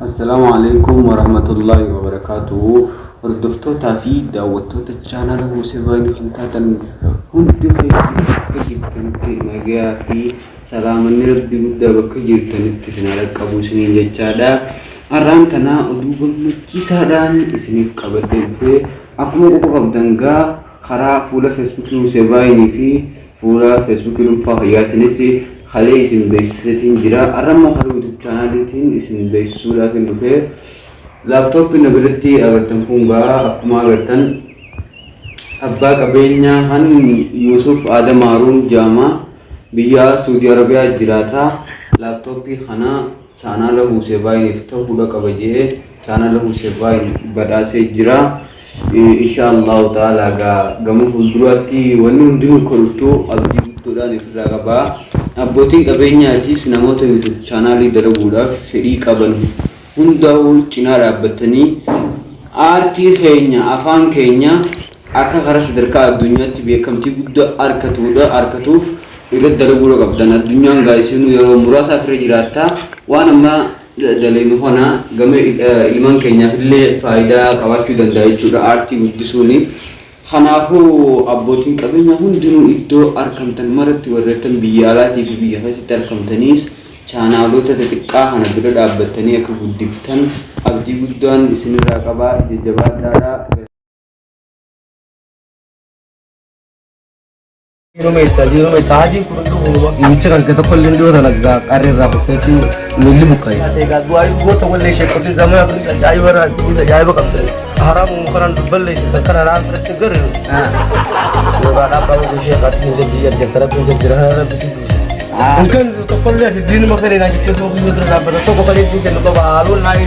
السلام عليكم ورحمة الله وبركاته. hordoftoota fi daawwattoota chaanala HUUSEE kantaatan hundi keessatti nagaa fi salaamanni rabbi guddaa bakka jirtanitti isin qabu isiniin jechaadha. Har'aan tana oduu gammachiisaadhaan isiniif qabadhee dhufee akkuma qabdan gaa karaa fuula Facebook HUUSEE fi fuula Facebook dhuunfaa fayyaatiinis halee isin beeksisetiin jira. Har'ammoo karaa YouTube chaanaliitiin isin beeksisuudhaaf hin dhufee laptop nabirati agartan kunga akkuma agartan abbaa qabeenyaa han Yusuf Adam Harun Jama biyya Saudi Arabia jiraataa laptop kana channel HUUSEE iftahuudha qabajee channel HUUSEE badhaasee jira. Inshallah ta'ala gamu fulduraatti wanni hundinuu kolftu abdii guddaadhaan ifirraa qaba. Abbootiin qabeenyaatis namoota YouTube channel dalaguudhaaf fedhii qaban hundaa'uu cinaa dhaabbatanii aartii keenya afaan keenya akka karaa sadarkaa addunyaatti beekamtii guddaa argatuuf irratti dalaguudha qabdan. Addunyaan gaa'isinu yeroo muraasaaf irra jiraattaa waan amma daleenu kana game ilmaan keenyaaf illee faayidaa qabaachuu danda'a jechuudha aartii guddisuuni. Kanaafuu abbootiin qabeenyaa hundinuu iddoo argamtan maratti warreettan biyya alaatii fi biyya keessatti argamtaniis chaanaalota xixiqqaa kana bira dhaabbatanii akka guddiftan abdii guddaan isinirraa qabaa jajjabaadhaadha. Jirome taji kudu inchiran kita kollin do talaga karir ra feti milli bukai ega duai gota walle shekoti zamana tu sajai wara ji sajai ba kamte haram mukaran duballe se takara ran trete gar yoga da ba do shekat sinje biya de taraf de jirana bisi mungkin kolle se din makare na kitu do kudu tra ba to ko kali din ko ba alun nai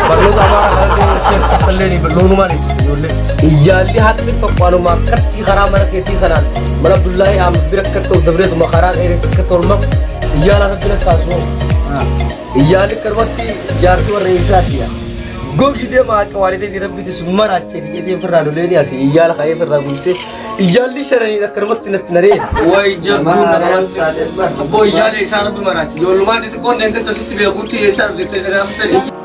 baru sama hal shek kolle ni belonu mali yolle iyali hatta ko qanu ma katti kharam raketi khanan من عبد الله عم بركته ودبرته مخارات إيرك كتورما يالا تدري كاسو يالي كرواتي جارتو الرئيساتيا جو كده ما كواليتي نربي تسمر أشياء كده فرادو ليني أسي يالا خايف فرادو سي يالي شرني كرمت نتنري واي جابون نرمت أبو يالي سارب مراتي يولو ما تكون أنت تسيت بيخوتي سارب تتنرم تاني